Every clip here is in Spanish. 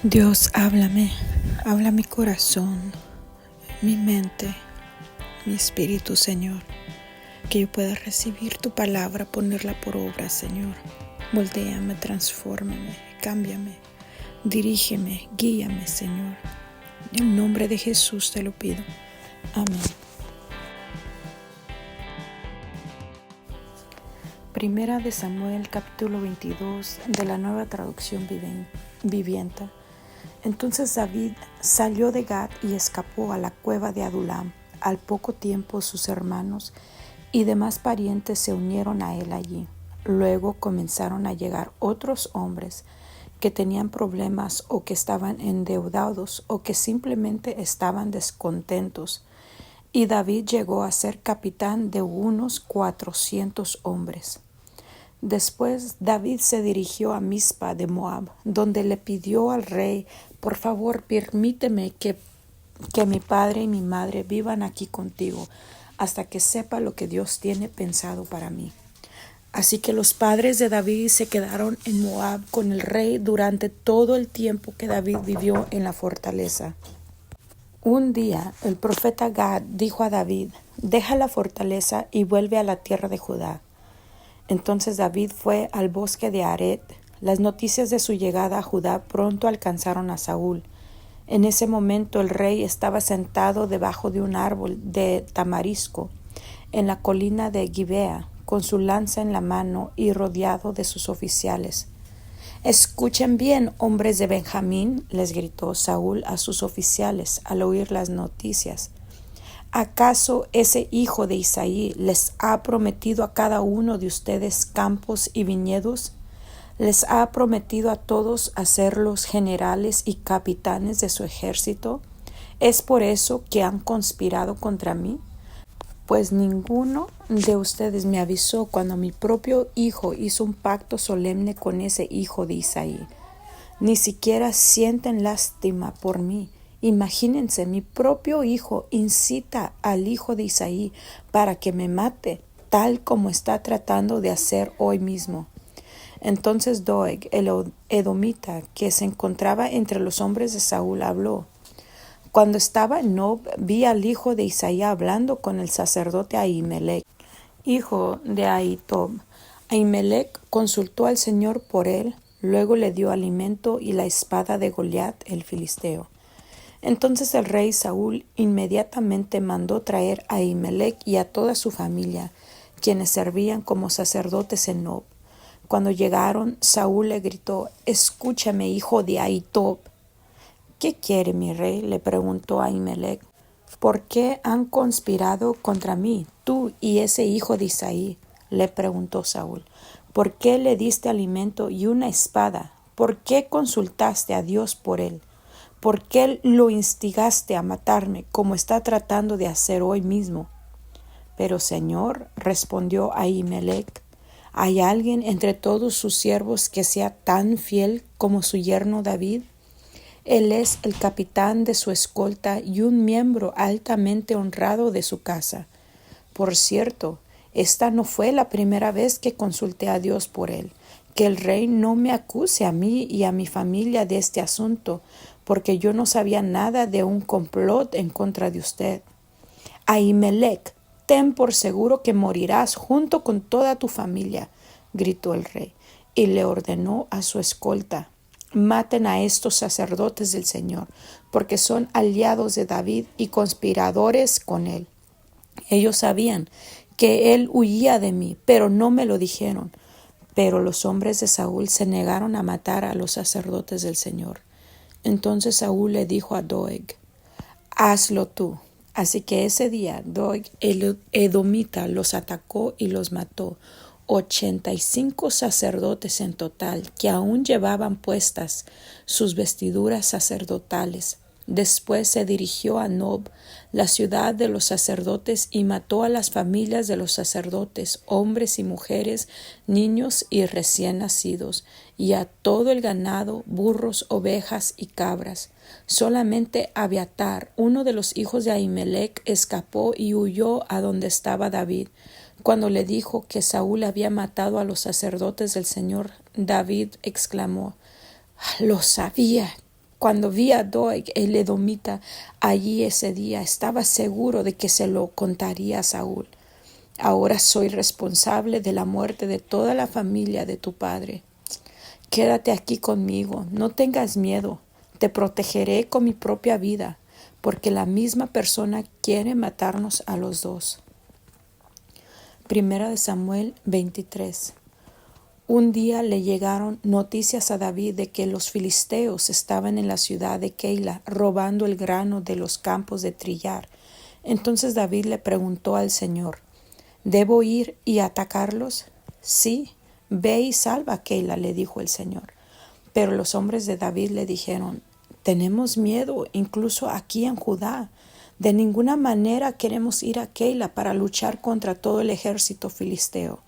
Dios, háblame, habla mi corazón, mi mente, mi espíritu, Señor, que yo pueda recibir tu palabra, ponerla por obra, Señor. Moldéame, transfórmame, cámbiame, dirígeme, guíame, Señor. En el nombre de Jesús te lo pido. Amén. Primera de Samuel, capítulo 22, de la Nueva Traducción Viviente. Entonces David salió de Gat y escapó a la cueva de Adulam. Al poco tiempo sus hermanos y demás parientes se unieron a él allí. Luego comenzaron a llegar otros hombres que tenían problemas o que estaban endeudados o que simplemente estaban descontentos. Y David llegó a ser capitán de unos 400 hombres. Después David se dirigió a Mizpa de Moab, donde le pidió al rey: por favor, permíteme que mi padre y mi madre vivan aquí contigo, hasta que sepa lo que Dios tiene pensado para mí. Así que los padres de David se quedaron en Moab con el rey durante todo el tiempo que David vivió en la fortaleza. Un día el profeta Gad dijo a David: deja la fortaleza y vuelve a la tierra de Judá. Entonces David fue al bosque de Aret. Las noticias de su llegada a Judá pronto alcanzaron a Saúl. En ese momento el rey estaba sentado debajo de un árbol de tamarisco en la colina de Gibea, con su lanza en la mano y rodeado de sus oficiales. «Escuchen bien, hombres de Benjamín», les gritó Saúl a sus oficiales al oír las noticias. ¿Acaso ese hijo de Isaí les ha prometido a cada uno de ustedes campos y viñedos? ¿Les ha prometido a todos hacerlos generales y capitanes de su ejército? ¿Es por eso que han conspirado contra mí? Pues ninguno de ustedes me avisó cuando mi propio hijo hizo un pacto solemne con ese hijo de Isaí. Ni siquiera sienten lástima por mí. Imagínense, mi propio hijo incita al hijo de Isaí para que me mate, tal como está tratando de hacer hoy mismo. Entonces Doeg, el edomita, que se encontraba entre los hombres de Saúl, habló. Cuando estaba en Nob, vi al hijo de Isaí hablando con el sacerdote Ahimelech, hijo de Ahitob. Ahimelech consultó al Señor por él, luego le dio alimento y la espada de Goliat el filisteo. Entonces el rey Saúl inmediatamente mandó traer a Ahimelech y a toda su familia, quienes servían como sacerdotes en Nob. Cuando llegaron, Saúl le gritó: «Escúchame, hijo de Ahitob». «¿Qué quiere mi rey?», le preguntó Ahimelech. «¿Por qué han conspirado contra mí, tú y ese hijo de Isaí?», le preguntó Saúl. «¿Por qué le diste alimento y una espada? ¿Por qué consultaste a Dios por él? ¿Por qué lo instigaste a matarme, como está tratando de hacer hoy mismo?» «Pero, Señor», respondió Ahimelech, «¿hay alguien entre todos sus siervos que sea tan fiel como su yerno David? Él es el capitán de su escolta y un miembro altamente honrado de su casa. Por cierto, esta no fue la primera vez que consulté a Dios por él. Que el rey no me acuse a mí y a mi familia de este asunto, porque yo no sabía nada de un complot en contra de usted. Ahimelech, ten por seguro que morirás junto con toda tu familia», gritó el rey, y le ordenó a su escolta: «Maten a estos sacerdotes del Señor, porque son aliados de David y conspiradores con él. Ellos sabían que él huía de mí, pero no me lo dijeron». Pero los hombres de Saúl se negaron a matar a los sacerdotes del Señor. Entonces Saúl le dijo a Doeg: «Hazlo tú». Así que ese día Doeg el edomita los atacó y los mató, 85 sacerdotes en total, que aún llevaban puestas sus vestiduras sacerdotales. Después se dirigió a Nob, la ciudad de los sacerdotes, y mató a las familias de los sacerdotes, hombres y mujeres, niños y recién nacidos, y a todo el ganado, burros, ovejas y cabras. Solamente Abiatar, uno de los hijos de Ahimelech, escapó y huyó a donde estaba David. Cuando le dijo que Saúl había matado a los sacerdotes del Señor, David exclamó: «Lo sabía. Cuando vi a Doeg, el edomita, allí ese día, estaba seguro de que se lo contaría a Saúl. Ahora soy responsable de la muerte de toda la familia de tu padre. Quédate aquí conmigo, no tengas miedo, te protegeré con mi propia vida, porque la misma persona quiere matarnos a los dos. Primera de Samuel 23. Un día le llegaron noticias a David de que los filisteos estaban en la ciudad de Keila robando el grano de los campos de trillar. Entonces David le preguntó al Señor: ¿Debo ir y atacarlos? Sí, ve y salva a Keila, le dijo el Señor. Pero los hombres de David le dijeron: tenemos miedo, incluso aquí en Judá. De ninguna manera queremos ir a Keila para luchar contra todo el ejército filisteo.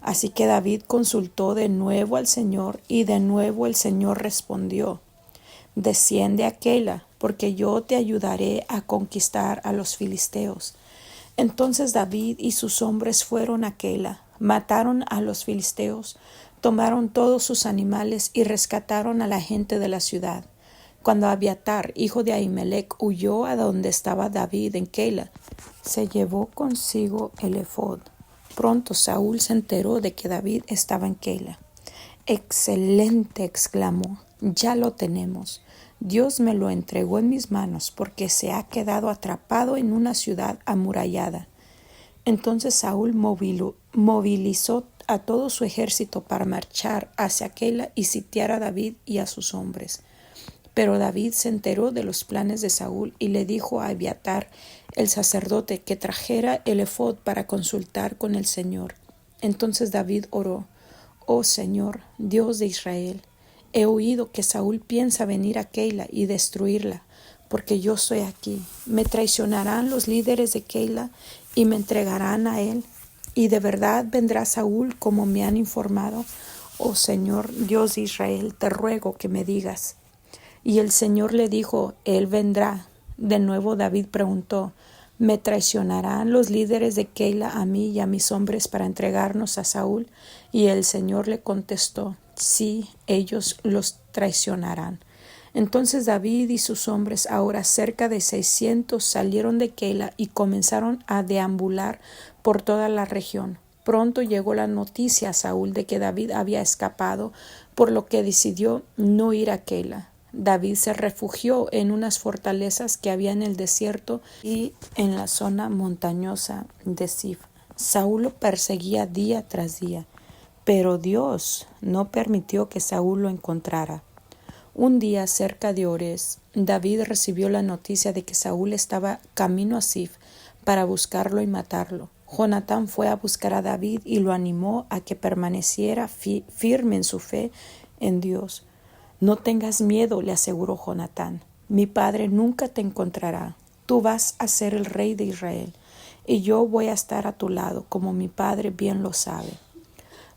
Así que David consultó de nuevo al Señor, y de nuevo el Señor respondió: desciende a Keila, porque yo te ayudaré a conquistar a los filisteos. Entonces David y sus hombres fueron a Keila, mataron a los filisteos, tomaron todos sus animales y rescataron a la gente de la ciudad. Cuando Abiatar, hijo de Ahimelech, huyó a donde estaba David en Keila, se llevó consigo el efod. Pronto Saúl se enteró de que David estaba en Keila. «Excelente», exclamó, «ya lo tenemos. Dios me lo entregó en mis manos porque se ha quedado atrapado en una ciudad amurallada». Entonces Saúl movilizó a todo su ejército para marchar hacia Keila y sitiar a David y a sus hombres. Pero David se enteró de los planes de Saúl y le dijo a Abiatar, el sacerdote, que trajera el efod para consultar con el Señor. Entonces David oró: «Oh Señor, Dios de Israel, he oído que Saúl piensa venir a Keila y destruirla, porque yo estoy aquí. ¿Me traicionarán los líderes de Keila y me entregarán a él? ¿Y de verdad vendrá Saúl como me han informado? Oh Señor, Dios de Israel, te ruego que me digas». Y el Señor le dijo: «Él vendrá». De nuevo David preguntó: «¿Me traicionarán los líderes de Keila a mí y a mis hombres para entregarnos a Saúl?» Y el Señor le contestó: «Sí, ellos los traicionarán». Entonces David y sus hombres, ahora cerca de 600, salieron de Keila y comenzaron a deambular por toda la región. Pronto llegó la noticia a Saúl de que David había escapado, por lo que decidió no ir a Keila. David se refugió en unas fortalezas que había en el desierto y en la zona montañosa de Zif. Saúl lo perseguía día tras día, pero Dios no permitió que Saúl lo encontrara. Un día, cerca de Ores, David recibió la noticia de que Saúl estaba camino a Zif para buscarlo y matarlo. Jonatán fue a buscar a David y lo animó a que permaneciera firme en su fe en Dios. «No tengas miedo», le aseguró Jonatán. «Mi padre nunca te encontrará. Tú vas a ser el rey de Israel, y yo voy a estar a tu lado, como mi padre bien lo sabe».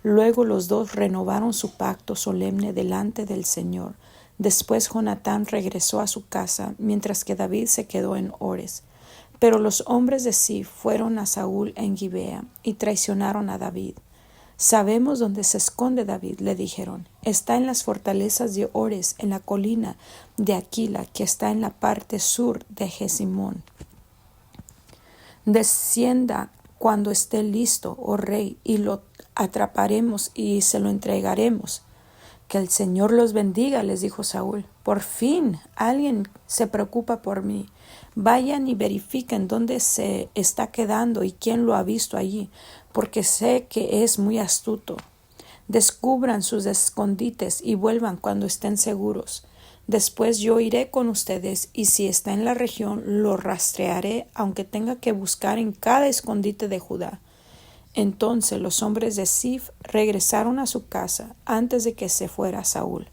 Luego los dos renovaron su pacto solemne delante del Señor. Después Jonatán regresó a su casa, mientras que David se quedó en Ores. Pero los hombres de Zif fueron a Saúl en Gibea y traicionaron a David. «Sabemos dónde se esconde David», le dijeron. «Está en las fortalezas de Ores, en la colina de Aquila, que está en la parte sur de Jesimón. Descienda cuando esté listo, oh rey, y lo atraparemos y se lo entregaremos». «Que el Señor los bendiga», les dijo Saúl. «Por fin alguien se preocupa por mí. Vayan y verifiquen dónde se está quedando y quién lo ha visto allí, porque sé que es muy astuto. Descubran sus escondites y vuelvan cuando estén seguros. Después yo iré con ustedes, y si está en la región, lo rastrearé, aunque tenga que buscar en cada escondite de Judá». Entonces los hombres de Zif regresaron a su casa antes de que se fuera Saúl.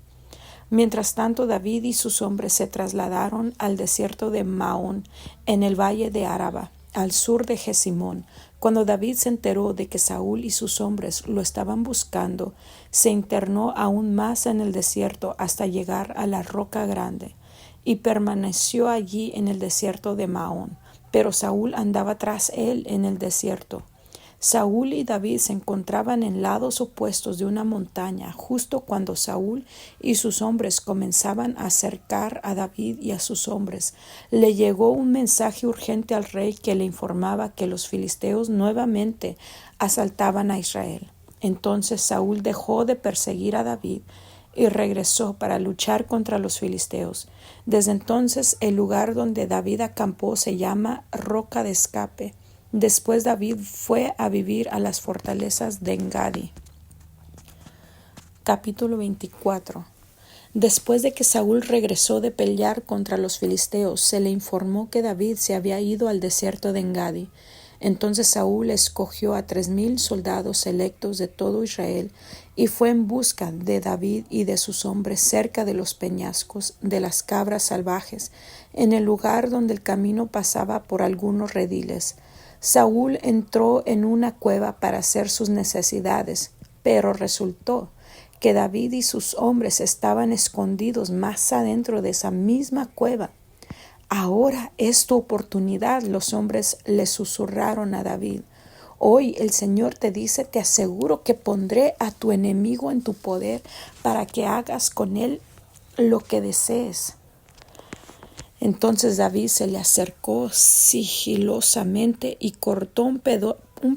Mientras tanto, David y sus hombres se trasladaron al desierto de Maón, en el valle de Araba, al sur de Jesimón. Cuando David se enteró de que Saúl y sus hombres lo estaban buscando, se internó aún más en el desierto hasta llegar a la roca grande, y permaneció allí en el desierto de Maón. Pero Saúl andaba tras él en el desierto. Saúl y David se encontraban en lados opuestos de una montaña, justo cuando Saúl y sus hombres comenzaban a acercar a David y a sus hombres. Le llegó un mensaje urgente al rey que le informaba que los filisteos nuevamente asaltaban a Israel. Entonces Saúl dejó de perseguir a David y regresó para luchar contra los filisteos. Desde entonces el lugar donde David acampó se llama Roca de Escape. Después David fue a vivir a las fortalezas de Engadi. Capítulo 24. Después de que Saúl regresó de pelear contra los filisteos, se le informó que David se había ido al desierto de Engadi. Entonces Saúl escogió a 3,000 soldados selectos de todo Israel y fue en busca de David y de sus hombres cerca de los peñascos de las cabras salvajes, en el lugar donde el camino pasaba por algunos rediles. Saúl entró en una cueva para hacer sus necesidades, pero resultó que David y sus hombres estaban escondidos más adentro de esa misma cueva. Ahora es tu oportunidad, los hombres le susurraron a David. Hoy el Señor te dice, te aseguro que pondré a tu enemigo en tu poder para que hagas con él lo que desees. Entonces David se le acercó sigilosamente y cortó un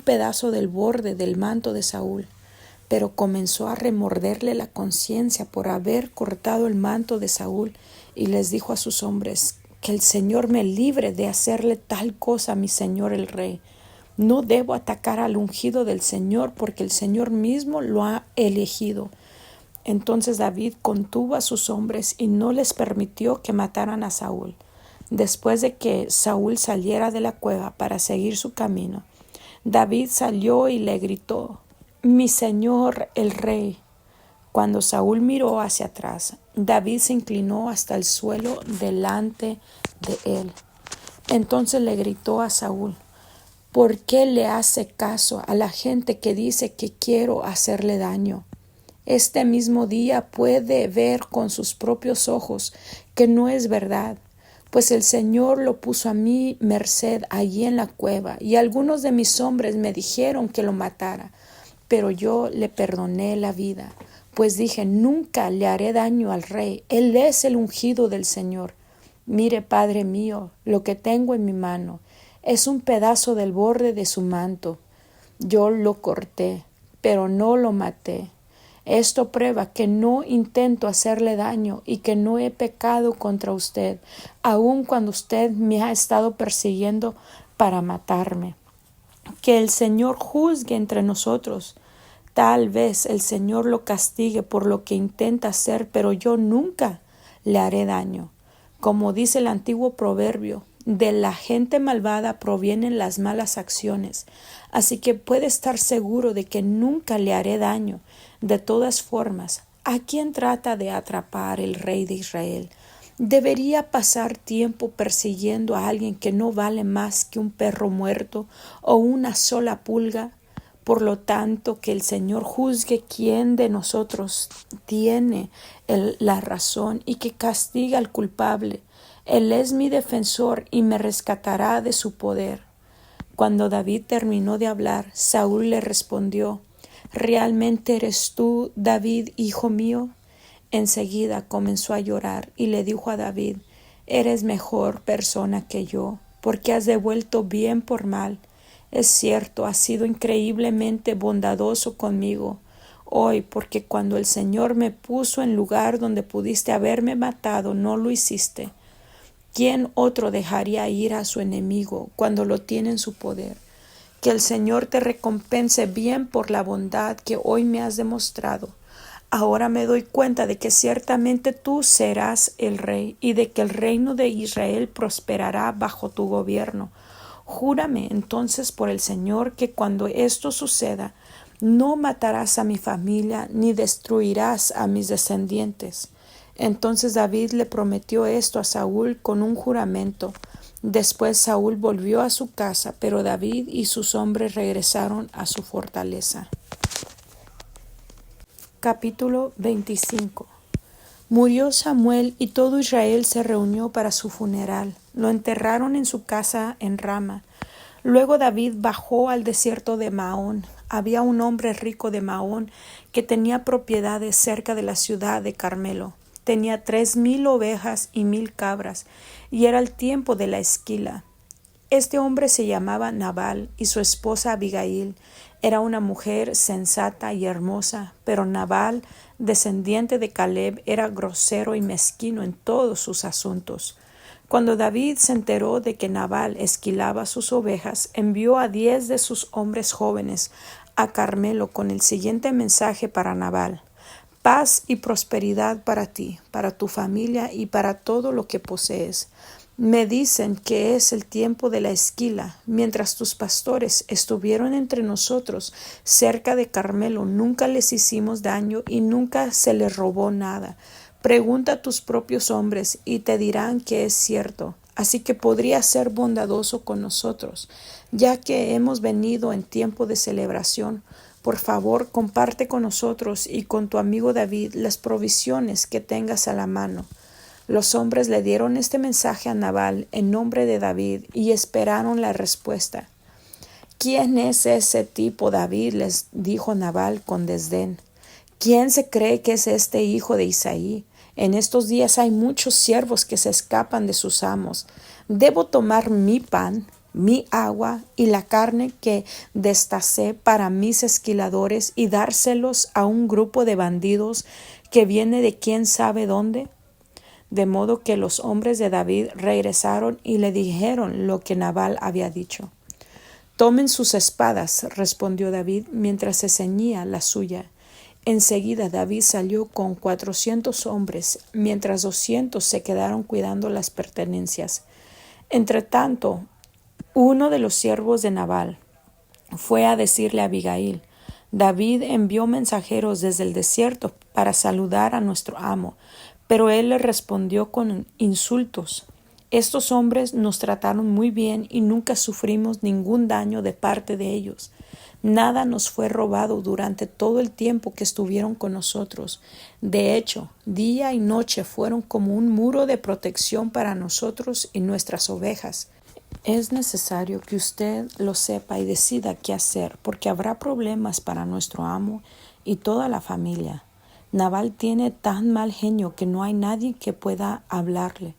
pedazo del borde del manto de Saúl, pero comenzó a remorderle la conciencia por haber cortado el manto de Saúl y les dijo a sus hombres, que el Señor me libre de hacerle tal cosa a mi señor el rey. No debo atacar al ungido del Señor porque el Señor mismo lo ha elegido. Entonces David contuvo a sus hombres y no les permitió que mataran a Saúl. Después de que Saúl saliera de la cueva para seguir su camino, David salió y le gritó, «Mi señor el rey». Cuando Saúl miró hacia atrás, David se inclinó hasta el suelo delante de él. Entonces le gritó a Saúl, ¿por qué le hace caso a la gente que dice que quiero hacerle daño? Este mismo día puede ver con sus propios ojos que no es verdad, pues el Señor lo puso a mi merced allí en la cueva, y algunos de mis hombres me dijeron que lo matara, pero yo le perdoné la vida, pues dije, nunca le haré daño al rey, él es el ungido del Señor. Mire, Padre mío, lo que tengo en mi mano es un pedazo del borde de su manto. Yo lo corté, pero no lo maté. Esto prueba que no intento hacerle daño y que no he pecado contra usted, aun cuando usted me ha estado persiguiendo para matarme. Que el Señor juzgue entre nosotros. Tal vez el Señor lo castigue por lo que intenta hacer, pero yo nunca le haré daño. Como dice el antiguo proverbio, de la gente malvada provienen las malas acciones, así que puede estar seguro de que nunca le haré daño. De todas formas, ¿a quién trata de atrapar el rey de Israel? ¿Debería pasar tiempo persiguiendo a alguien que no vale más que un perro muerto o una sola pulga? Por lo tanto, que el Señor juzgue quién de nosotros tiene la razón y que castigue al culpable. Él es mi defensor y me rescatará de su poder. Cuando David terminó de hablar, Saúl le respondió, ¿realmente eres tú, David, hijo mío? Enseguida comenzó a llorar y le dijo a David, eres mejor persona que yo, porque has devuelto bien por mal. Es cierto, has sido increíblemente bondadoso conmigo hoy, porque cuando el Señor me puso en lugar donde pudiste haberme matado, no lo hiciste. ¿Quién otro dejaría ir a su enemigo cuando lo tiene en su poder? Que el Señor te recompense bien por la bondad que hoy me has demostrado. Ahora me doy cuenta de que ciertamente tú serás el rey y de que el reino de Israel prosperará bajo tu gobierno. Júrame entonces por el Señor que cuando esto suceda, no matarás a mi familia ni destruirás a mis descendientes. Entonces David le prometió esto a Saúl con un juramento. Después Saúl volvió a su casa, pero David y sus hombres regresaron a su fortaleza. Capítulo 25. Murió Samuel y todo Israel se reunió para su funeral. Lo enterraron en su casa en Rama. Luego David bajó al desierto de Maón. Había un hombre rico de Maón que tenía propiedades cerca de la ciudad de Carmelo. Tenía 3,000 ovejas y 1,000 cabras, y era el tiempo de la esquila. Este hombre se llamaba Nabal, y su esposa Abigail era una mujer sensata y hermosa, pero Nabal, descendiente de Caleb, era grosero y mezquino en todos sus asuntos. Cuando David se enteró de que Nabal esquilaba sus ovejas, envió a 10 de sus hombres jóvenes a Carmelo con el siguiente mensaje para Nabal: paz y prosperidad para ti, para tu familia y para todo lo que posees. Me dicen que es el tiempo de la esquila. Mientras tus pastores estuvieron entre nosotros cerca de Carmelo, nunca les hicimos daño y nunca se les robó nada. Pregunta a tus propios hombres y te dirán que es cierto. Así que podrías ser bondadoso con nosotros, ya que hemos venido en tiempo de celebración. Por favor, comparte con nosotros y con tu amigo David las provisiones que tengas a la mano. Los hombres le dieron este mensaje a Nabal en nombre de David y esperaron la respuesta. ¿Quién es ese tipo, David?, les dijo Nabal con desdén. ¿Quién se cree que es este hijo de Isaí? En estos días hay muchos siervos que se escapan de sus amos. ¿Debo tomar mi pan, mi agua y la carne que destacé para mis esquiladores y dárselos a un grupo de bandidos que viene de quién sabe dónde? De modo que los hombres de David regresaron y le dijeron lo que Nabal había dicho. Tomen sus espadas, respondió David mientras se ceñía la suya. Enseguida David salió con 400 hombres, mientras 200 se quedaron cuidando las pertenencias. Entretanto, uno de los siervos de Nabal fue a decirle a Abigail: David envió mensajeros desde el desierto para saludar a nuestro amo, pero él le respondió con insultos. Estos hombres nos trataron muy bien y nunca sufrimos ningún daño de parte de ellos. Nada nos fue robado durante todo el tiempo que estuvieron con nosotros. De hecho, día y noche fueron como un muro de protección para nosotros y nuestras ovejas. Es necesario que usted lo sepa y decida qué hacer, porque habrá problemas para nuestro amo y toda la familia. Nabal tiene tan mal genio que no hay nadie que pueda hablarle.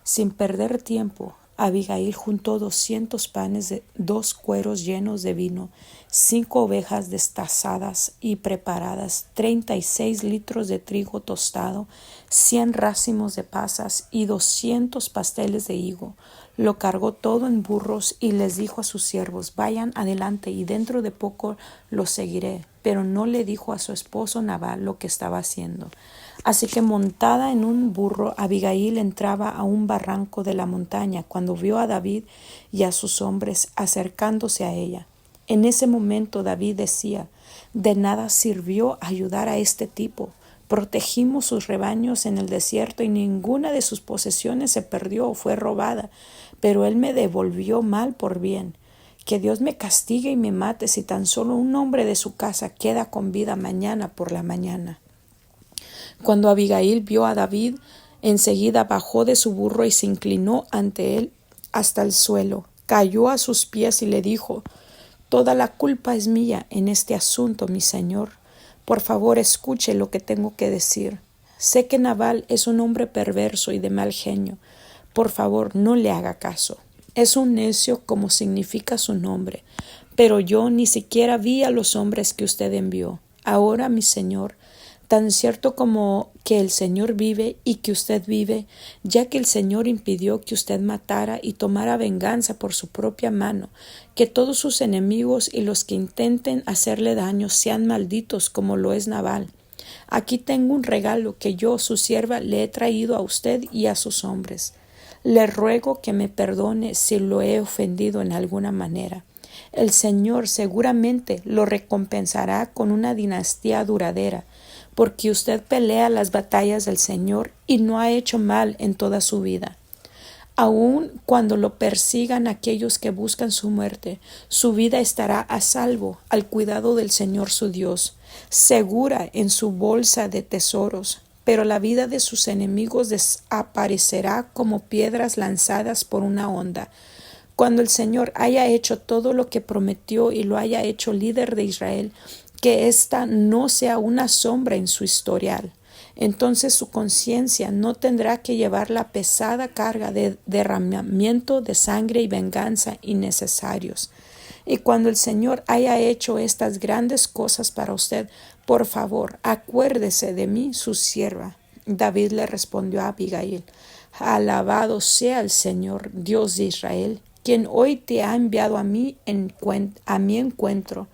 Sin perder tiempo, Abigail juntó 200 panes de 2 cueros llenos de vino, 5 ovejas destazadas y preparadas, 36 litros de trigo tostado, 100 racimos de pasas y 200 pasteles de higo. Lo cargó todo en burros y les dijo a sus siervos: vayan adelante y dentro de poco los seguiré. Pero no le dijo a su esposo Nabal lo que estaba haciendo. Así que montada en un burro, Abigail entraba a un barranco de la montaña cuando vio a David y a sus hombres acercándose a ella. En ese momento David decía: de nada sirvió ayudar a este tipo. Protegimos sus rebaños en el desierto y ninguna de sus posesiones se perdió o fue robada, pero él me devolvió mal por bien. Que Dios me castigue y me mate si tan solo un hombre de su casa queda con vida mañana por la mañana. Cuando Abigail vio a David, enseguida bajó de su burro y se inclinó ante él hasta el suelo. Cayó a sus pies y le dijo: toda la culpa es mía en este asunto, mi señor. Por favor, escuche lo que tengo que decir. Sé que Nabal es un hombre perverso y de mal genio. Por favor, no le haga caso. Es un necio como significa su nombre. Pero yo ni siquiera vi a los hombres que usted envió. Ahora, mi señor, tan cierto como que el Señor vive y que usted vive, ya que el Señor impidió que usted matara y tomara venganza por su propia mano, que todos sus enemigos y los que intenten hacerle daño sean malditos como lo es Nabal. Aquí tengo un regalo que yo, su sierva, le he traído a usted y a sus hombres. Le ruego que me perdone si lo he ofendido en alguna manera. El Señor seguramente lo recompensará con una dinastía duradera, porque usted pelea las batallas del Señor y no ha hecho mal en toda su vida. Aun cuando lo persigan aquellos que buscan su muerte, su vida estará a salvo al cuidado del Señor su Dios, segura en su bolsa de tesoros, pero la vida de sus enemigos desaparecerá como piedras lanzadas por una onda. Cuando el Señor haya hecho todo lo que prometió y lo haya hecho líder de Israel, que ésta no sea una sombra en su historial. Entonces su conciencia no tendrá que llevar la pesada carga de derramamiento de sangre y venganza innecesarios. Y cuando el Señor haya hecho estas grandes cosas para usted, por favor, acuérdese de mí, su sierva. David le respondió a Abigail: Alabado sea el Señor, Dios de Israel, quien hoy te ha enviado a mi encuentro.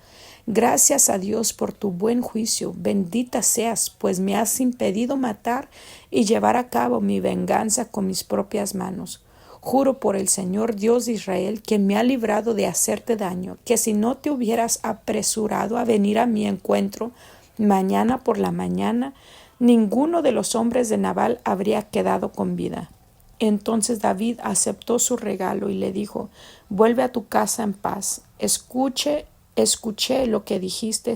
Gracias a Dios por tu buen juicio. Bendita seas, pues me has impedido matar y llevar a cabo mi venganza con mis propias manos. Juro por el Señor Dios de Israel, que me ha librado de hacerte daño, que si no te hubieras apresurado a venir a mi encuentro mañana por la mañana, ninguno de los hombres de Nabal habría quedado con vida. Entonces David aceptó su regalo y le dijo: Vuelve a tu casa en paz. Escuché lo que dijiste,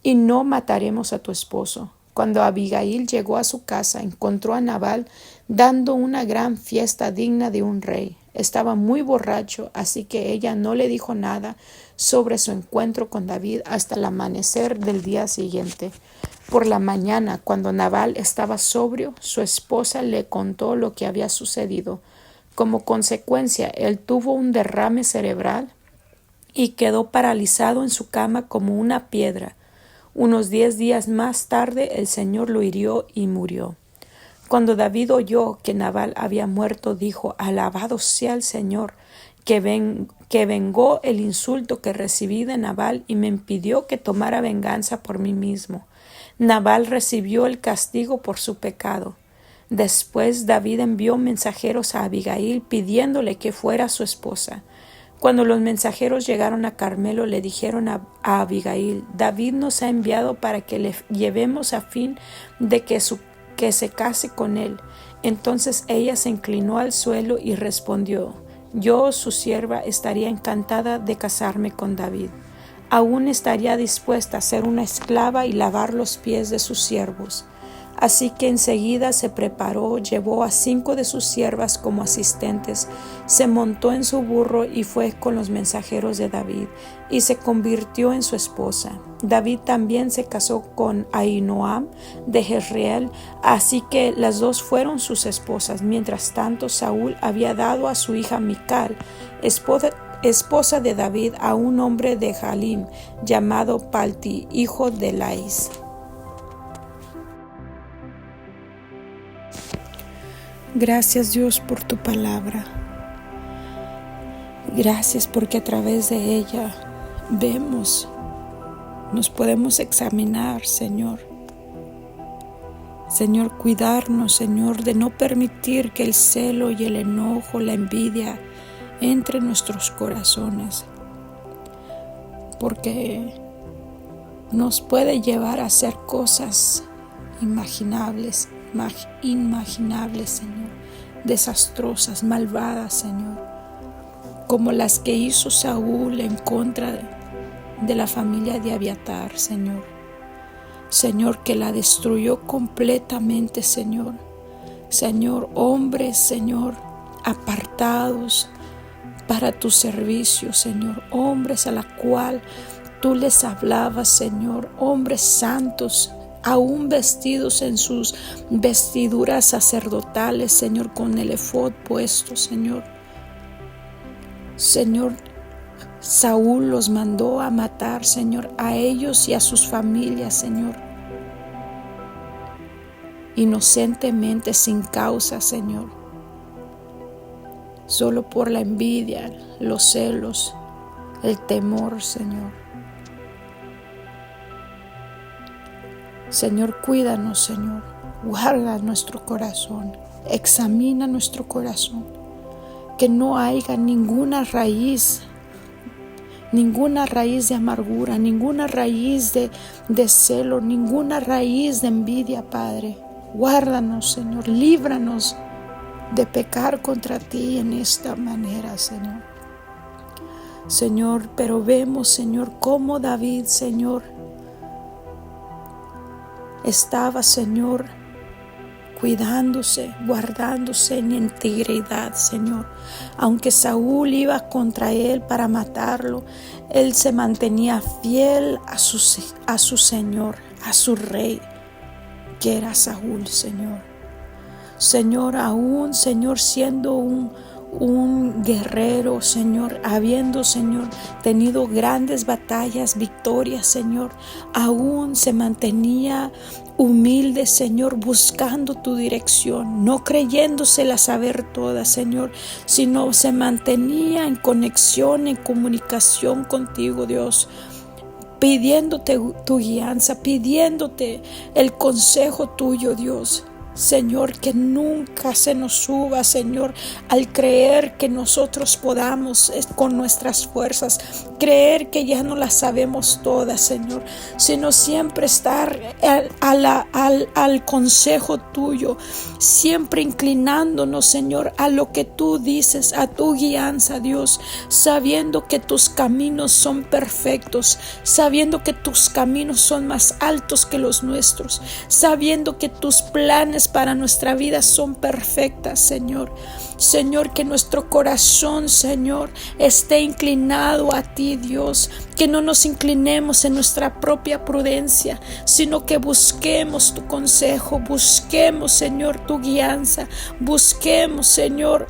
y no mataremos a tu esposo. Cuando Abigail llegó a su casa, encontró a Nabal dando una gran fiesta digna de un rey. Estaba muy borracho, así que ella no le dijo nada sobre su encuentro con David hasta el amanecer del día siguiente. Por la mañana, cuando Nabal estaba sobrio, su esposa le contó lo que había sucedido. Como consecuencia, él tuvo un derrame cerebral y quedó paralizado en su cama como una piedra. Unos 10 días más tarde el Señor lo hirió y murió. Cuando David oyó que Nabal había muerto, dijo: Alabado sea el Señor, que vengó el insulto que recibí de Nabal y me impidió que tomara venganza por mí mismo. Nabal recibió el castigo por su pecado. Después David envió mensajeros a Abigail pidiéndole que fuera su esposa. Cuando los mensajeros llegaron a Carmelo, le dijeron a Abigail: David nos ha enviado para que le llevemos a fin de que se case con él. Entonces ella se inclinó al suelo y respondió: Yo, su sierva, estaría encantada de casarme con David. Aún estaría dispuesta a ser una esclava y lavar los pies de sus siervos. Así que enseguida se preparó, llevó a 5 de sus siervas como asistentes, se montó en su burro y fue con los mensajeros de David, y se convirtió en su esposa. David también se casó con Ahinoam de Jezreel, así que las dos fueron sus esposas. Mientras tanto, Saúl había dado a su hija Mical, esposa de David, a un hombre de Jalim llamado Palti, hijo de Lais. Gracias, Dios, por tu palabra. Gracias porque a través de ella nos podemos examinar, Señor. Señor, cuidarnos, Señor, de no permitir que el celo y el enojo, la envidia entre en nuestros corazones, porque nos puede llevar a hacer cosas inimaginables, Señor, desastrosas, malvadas, Señor, como las que hizo Saúl en contra de la familia de Abiatar, Señor. Señor, que la destruyó completamente, Señor. Señor, hombres, Señor, apartados para tu servicio, Señor, hombres a la cual tú les hablabas, Señor, hombres santos, aún vestidos en sus vestiduras sacerdotales, Señor, con el efod puesto, Señor. Señor, Saúl los mandó a matar, Señor, a ellos y a sus familias, Señor, inocentemente, sin causa, Señor, solo por la envidia, los celos, el temor, Señor. Señor, cuídanos, Señor, guarda nuestro corazón, examina nuestro corazón, que no haya ninguna raíz de amargura, ninguna raíz de celo, ninguna raíz de envidia, Padre. Guárdanos, Señor, líbranos de pecar contra ti en esta manera, Señor. Señor, pero vemos, Señor, cómo David, Señor, estaba, Señor, cuidándose, guardándose en integridad, Señor. Aunque Saúl iba contra él para matarlo, él se mantenía fiel a su Señor, a su rey, que era Saúl, Señor. Señor, aún, Señor, siendo un guerrero, Señor, habiendo, Señor, tenido grandes batallas, victorias, Señor, aún se mantenía humilde, Señor, buscando tu dirección, no creyéndosela saber toda, Señor, sino se mantenía en conexión, en comunicación contigo, Dios, pidiéndote tu guianza, pidiéndote el consejo tuyo, Dios. Señor, que nunca se nos suba, Señor, al creer que nosotros podamos con nuestras fuerzas, creer que ya no las sabemos todas, Señor, sino siempre estar al consejo tuyo, siempre inclinándonos, Señor, a lo que tú dices, a tu guianza, Dios, sabiendo que tus caminos son perfectos, sabiendo que tus caminos son más altos que los nuestros, sabiendo que tus planes para nuestra vida son perfectas, Señor. Señor, que nuestro corazón, Señor, esté inclinado a ti, Dios, que no nos inclinemos en nuestra propia prudencia, sino que busquemos tu consejo, busquemos, Señor, tu guianza, busquemos, Señor,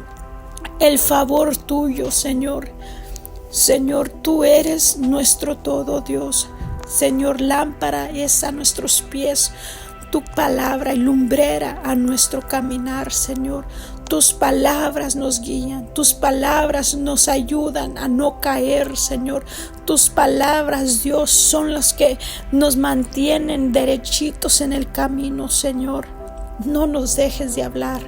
el favor tuyo, Señor. Señor, tú eres nuestro todo, Dios. Señor, lámpara es a nuestros pies tu palabra y lumbrera a nuestro caminar, Señor. Tus palabras nos guían, tus palabras nos ayudan a no caer, Señor. Tus palabras, Dios, son las que nos mantienen derechitos en el camino, Señor. No nos dejes de hablar.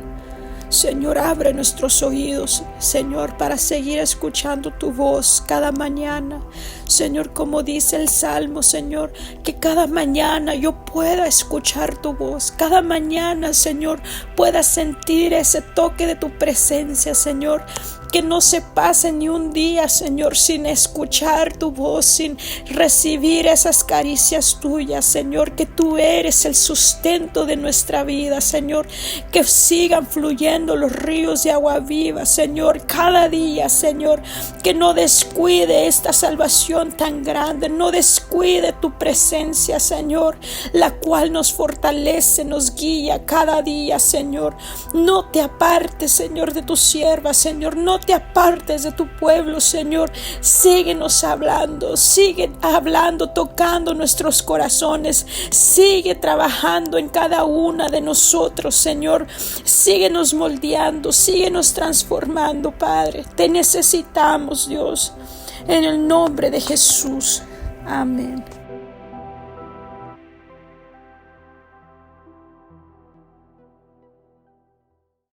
Señor, abre nuestros oídos, Señor, para seguir escuchando tu voz cada mañana. Señor, como dice el Salmo, Señor, que cada mañana yo pueda escuchar tu voz. Cada mañana, Señor, pueda sentir ese toque de tu presencia, Señor. Que no se pase ni un día, Señor, sin escuchar tu voz, sin recibir esas caricias tuyas, Señor, que tú eres el sustento de nuestra vida, Señor, que sigan fluyendo los ríos de agua viva, Señor, cada día, Señor, que no descuide esta salvación tan grande, no descuide tu presencia, Señor, la cual nos fortalece, nos guía cada día, Señor. No te apartes, Señor, de tu sierva, Señor, no te apartes de tu pueblo, Señor. Síguenos hablando, sigue hablando, tocando nuestros corazones. Sigue trabajando en cada una de nosotros, Señor. Síguenos moldeando, síguenos transformando, Padre. Te necesitamos, Dios. En el nombre de Jesús. Amén.